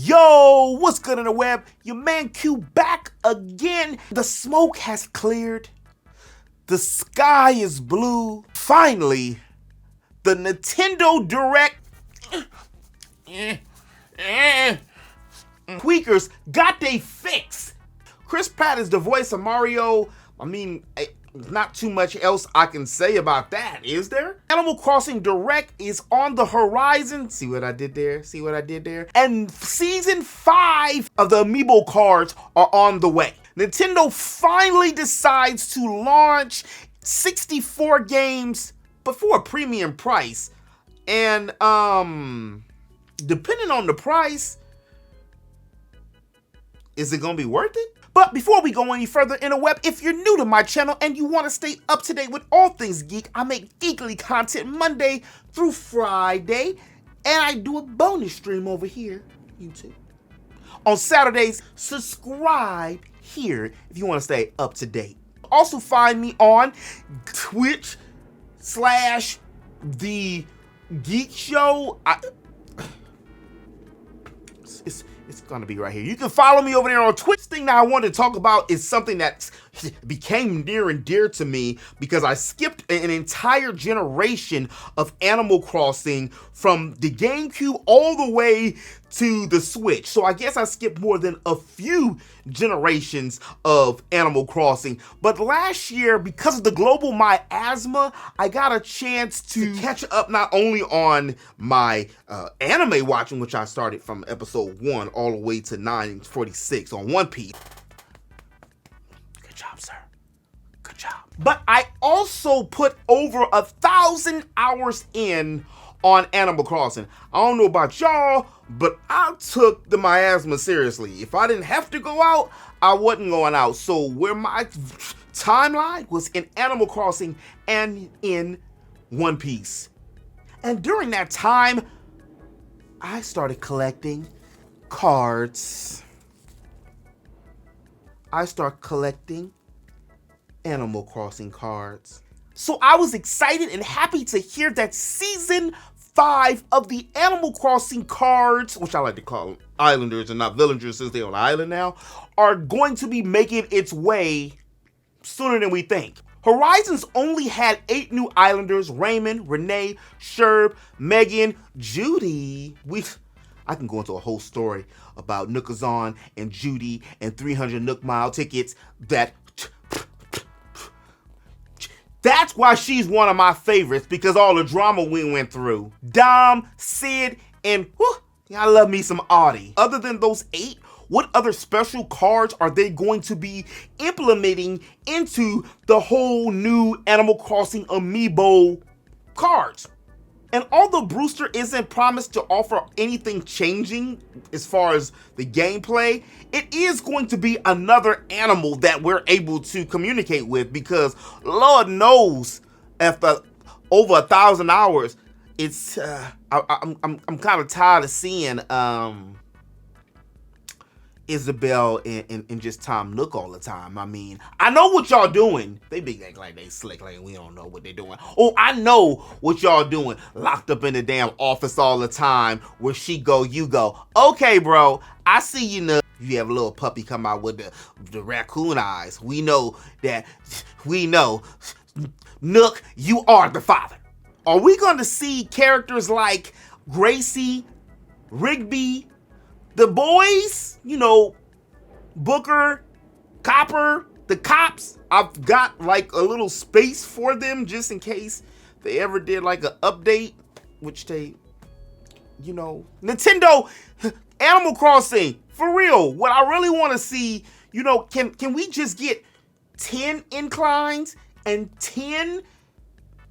Yo, what's good in the web? Your man Q back again. The smoke has cleared. The sky is blue. Finally, the Nintendo Direct tweakers got they fix. Chris Pratt is the voice of Mario. I mean, not too much else I can say about that, is there? Animal Crossing Direct is on the horizon. See what I did there? See what I did there? And season 5 of the Amiibo Cards are on the way. Nintendo finally decides to launch 64 games, but for a premium price. And depending on the price, is it gonna be worth it? But before we go any further in the web, if you're new to my channel and you want to stay up to date with all things geek, I make geekly content Monday through Friday, and I do a bonus stream over here, YouTube. On Saturdays, subscribe here if you want to stay up to date. Also find me on Twitch/The Geek Show. It's gonna be right here. You can follow me over there on Twitch. Thing that I wanted to talk about is something that became near and dear to me because I skipped an entire generation of Animal Crossing from the GameCube all the way to the Switch. So I guess I skipped more than a few generations of Animal Crossing. But last year, because of the global miasma, I got a chance to catch up not only on my anime watching, which I started from episode 1 all the way to 946 on One Piece. Good job, sir. Good job. But I also put over 1,000 hours in on Animal Crossing. I don't know about y'all, but I took the miasma seriously. If I didn't have to go out, I wasn't going out. So where my timeline was in Animal Crossing and in One Piece. And during that time, I started collecting cards. I started collecting Animal Crossing cards. So I was excited and happy to hear that season 5 of the Animal Crossing cards, which I like to call them Islanders and not Villagers since they're on the island now, are going to be making its way sooner than we think. Horizons only had 8 new Islanders: Raymond, Renee, Sherb, Megan, Judy. I can go into a whole story about Nookazon and Judy and 300 Nook Mile tickets. That's why she's one of my favorites, because all the drama we went through. Dom, Sid, and I love me some Audie. Other than those 8, what other special cards are they going to be implementing into the whole new Animal Crossing Amiibo cards? And although Brewster isn't promised to offer anything changing as far as the gameplay, it is going to be another animal that we're able to communicate with, because Lord knows after over 1,000 hours, it's I'm kind of tired of seeing Isabel and just Tom Nook all the time. I mean, I know what y'all doing. They big act like they slick, like we don't know what they're doing. Oh, I know what y'all doing. Locked up in the damn office all the time. Where she go, you go. Okay, bro, I see you, Nook. You have a little puppy come out with the raccoon eyes. We know that. We know, Nook, you are the father. Are we going to see characters like Gracie, Rigby, the boys, you know, Booker, Copper, the cops? I've got like a little space for them just in case they ever did like an update, which they, you know, Nintendo, Animal Crossing, for real. What I really want to see, you know, can we just get 10 inclines and 10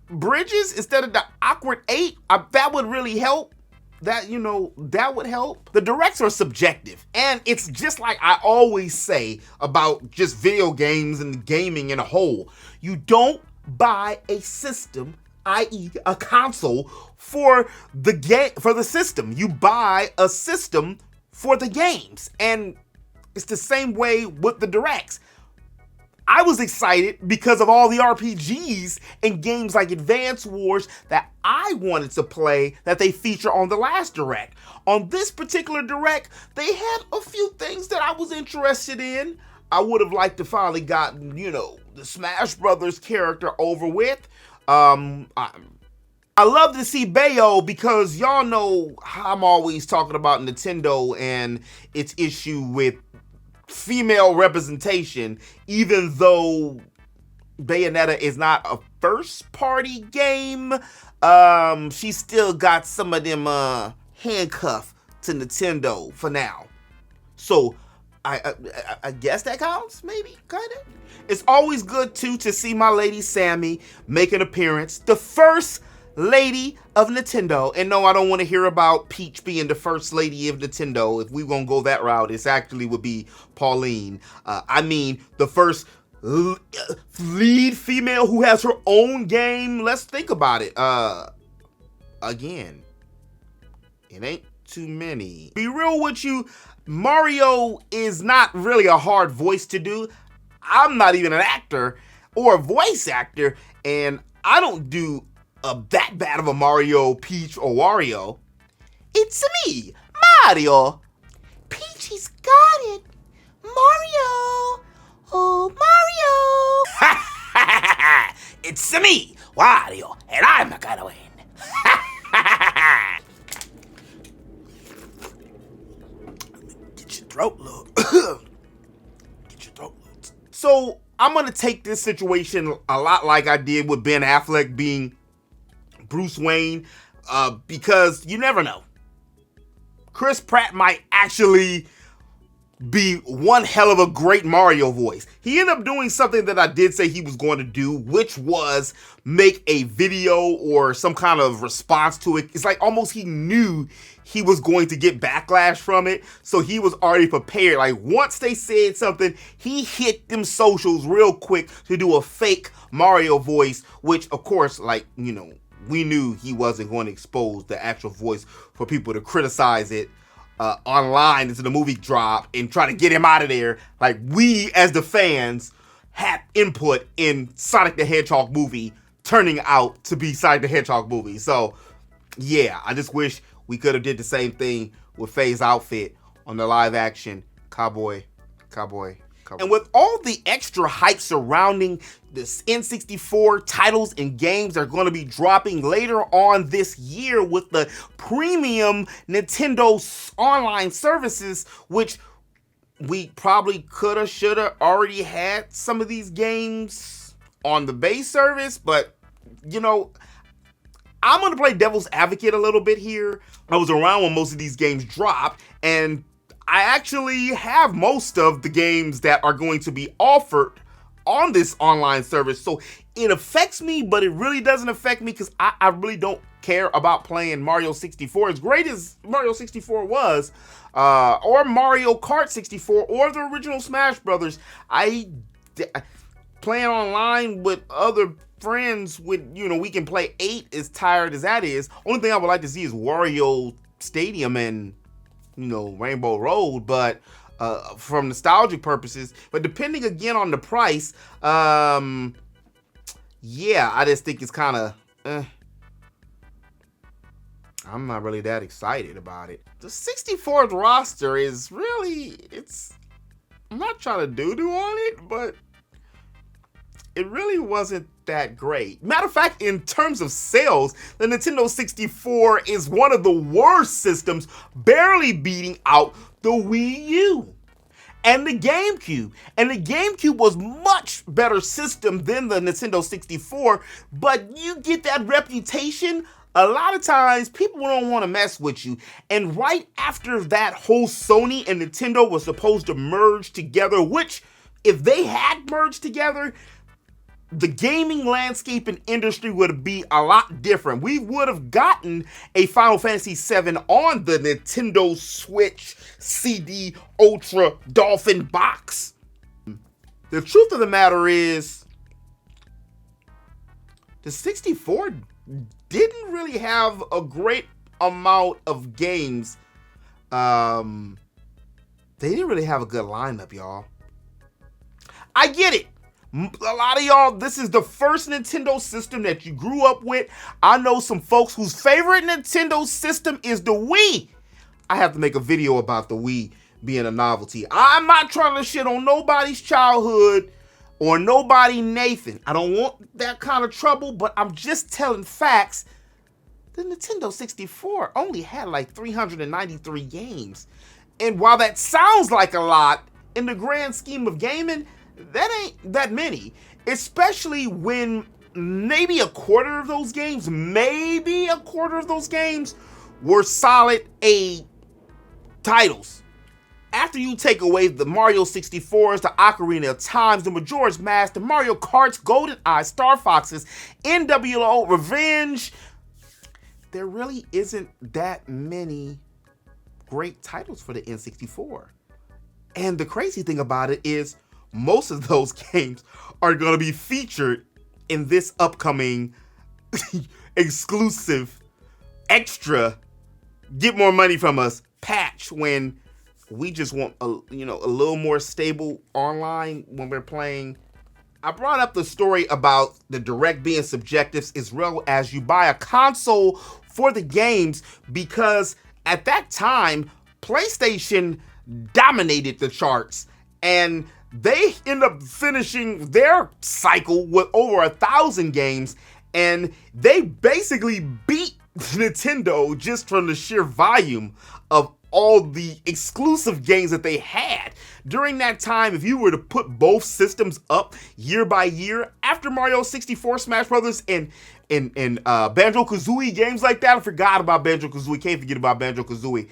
bridges instead of the awkward 8? That would really help. That, you know, that would help. The directs are subjective, and it's just like I always say about just video games and gaming in a whole. You don't buy a system, i.e. a console, for the system. You buy a system for the games, and it's the same way with the directs. I was excited because of all the RPGs and games like Advance Wars that I wanted to play that they feature on the last Direct. On this particular Direct, they had a few things that I was interested in. I would have liked to finally gotten, the Smash Brothers character over with. I love to see Bayo because y'all know how I'm always talking about Nintendo and its issue with female representation, even though Bayonetta is not a first-party game. She still got some of them handcuffed to Nintendo for now. So I guess that counts, maybe, kind of. It's always good, too, to see my lady Sammy make an appearance. The first lady of Nintendo. And no, I don't want to hear about Peach being the first lady of Nintendo. If we won't go that route, it actually would be Pauline. I mean, the first lead female who has her own game. Let's think about it. Again, it ain't too many. Be real with you, Mario is not really a hard voice to do. I'm not even an actor or a voice actor, and I don't do that bad of a Mario, Peach, or Wario. It's me, Mario. Peachy's got it. Mario. Oh, Mario. It's me, Wario, and I'm gonna win. Get your throat look. Get your throat look. So I'm gonna take this situation a lot like I did with Ben Affleck being Bruce Wayne, because you never know. Chris Pratt might actually be one hell of a great Mario voice. He ended up doing something that I did say he was going to do, which was make a video or some kind of response to it. It's like almost he knew he was going to get backlash from it, so he was already prepared. Like once they said something, he hit them socials real quick to do a fake Mario voice, which of course, we knew he wasn't going to expose the actual voice for people to criticize it online until the movie dropped and try to get him out of there. Like, we as the fans had input in Sonic the Hedgehog movie turning out to be Sonic the Hedgehog movie. So, yeah, I just wish we could have did the same thing with Faye's outfit on the live action Cowboy. And with all the extra hype surrounding the N64 titles and games that are going to be dropping later on this year with the premium Nintendo online services, which we probably coulda, shoulda already had some of these games on the base service, but I'm going to play devil's advocate a little bit here. I was around when most of these games dropped, and I actually have most of the games that are going to be offered on this online service. So it affects me, but it really doesn't affect me because I really don't care about playing Mario 64. As great as Mario 64 was, or Mario Kart 64, or the original Smash Brothers, playing online with other friends with, we can play 8 as tired as that is. Only thing I would like to see is Wario Stadium and Rainbow Road, but from nostalgic purposes. But depending again on the price, yeah, I just think it's kind of, I'm not really that excited about it. The 64th roster is really, I'm not trying to doo-doo on it, but it really wasn't that great. Matter of fact, in terms of sales, the Nintendo 64 is one of the worst systems, barely beating out the Wii U and the GameCube. And the GameCube was much better system than the Nintendo 64, but you get that reputation. A lot of times, people don't want to mess with you. And right after that whole Sony and Nintendo was supposed to merge together, which, if they had merged together, the gaming landscape and industry would be a lot different. We would have gotten a Final Fantasy VII on the Nintendo Switch CD Ultra Dolphin box. The truth of the matter is, the 64 didn't really have a great amount of games. They didn't really have a good lineup, y'all. I get it. A lot of y'all, this is the first Nintendo system that you grew up with. I know some folks whose favorite Nintendo system is the Wii. I have to make a video about the Wii being a novelty. I'm not trying to shit on nobody's childhood or nobody Nathan. I don't want that kind of trouble, but I'm just telling facts. The Nintendo 64 only had like 393 games. And while that sounds like a lot, in the grand scheme of gaming, that ain't that many. Especially when maybe a quarter of those games were solid A titles. After you take away the Mario 64s, the Ocarina of Times, the Majora's Mask, the Mario Karts, GoldenEye, Star Foxes, NWO, Revenge, there really isn't that many great titles for the N64. And the crazy thing about it is most of those games are going to be featured in this upcoming exclusive, extra, get more money from us patch when we just want a little more stable online when we're playing. I brought up the story about the direct being subjective as well as you buy a console for the games, because at that time, PlayStation dominated the charts and they end up finishing their cycle with over 1,000 games, and they basically beat Nintendo just from the sheer volume of all the exclusive games that they had. During that time, if you were to put both systems up year by year, after Mario 64, Smash Brothers, and Banjo-Kazooie, games like that, I forgot about Banjo-Kazooie, can't forget about Banjo-Kazooie.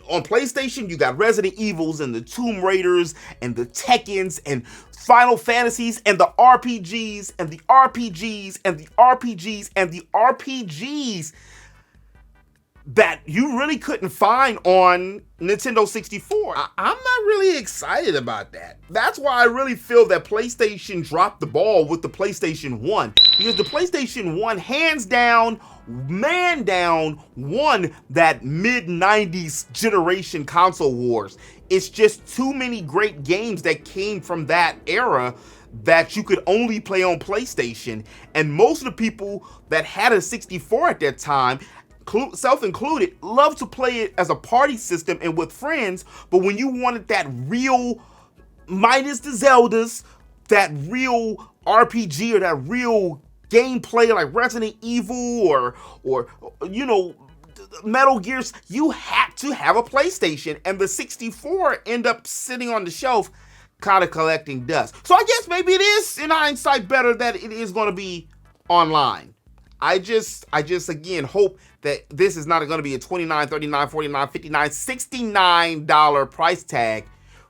On PlayStation, you got Resident Evils and the Tomb Raiders and the Tekkens and Final Fantasies and the RPGs and the RPGs and the RPGs and the RPGs that you really couldn't find on Nintendo 64. I'm not really excited about that. That's why I really feel that PlayStation dropped the ball with the PlayStation 1. Because the PlayStation 1, hands down, man down, won that mid-90s generation console wars. It's just too many great games that came from that era that you could only play on PlayStation. And most of the people that had a 64 at that time, self-included, love to play it as a party system and with friends, but when you wanted that real, minus the Zeldas, that real RPG or that real gameplay like Resident Evil or Metal Gears, you had to have a PlayStation, and the 64 end up sitting on the shelf kind of collecting dust. So I guess maybe it is, in hindsight, better that it is going to be online. I just again hope that this is not going to be a $29, $39, $49, $59, $69 price tag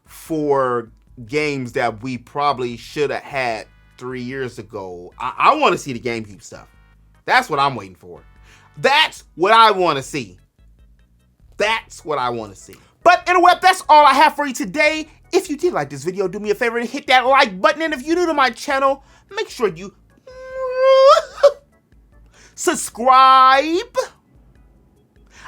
for games that we probably should have had 3 years ago. I want to see the GameCube stuff. That's what I'm waiting for. That's what I want to see. That's what I want to see. But anyway, that's all I have for you today. If you did like this video, do me a favor and hit that like button. And if you're new to my channel, make sure you subscribe.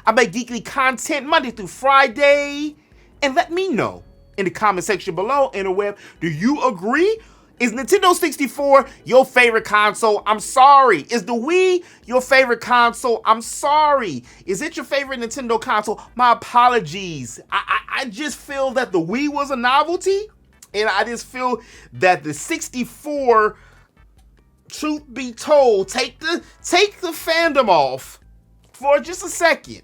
I make geekly content Monday through Friday. And let me know in the comment section below, interweb, do you agree? Is Nintendo 64 your favorite console? I'm sorry. Is the Wii your favorite console? I'm sorry. Is it your favorite Nintendo console? My apologies. I just feel that the Wii was a novelty, and I just feel that the 64, truth be told, take the fandom off for just a second.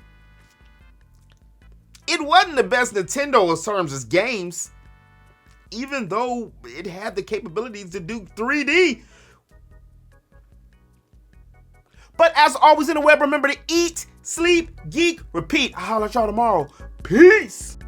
It wasn't the best Nintendo in terms of games, even though it had the capabilities to do 3D. But as always in the web, remember to eat, sleep, geek, repeat. I'll holler at y'all tomorrow. Peace.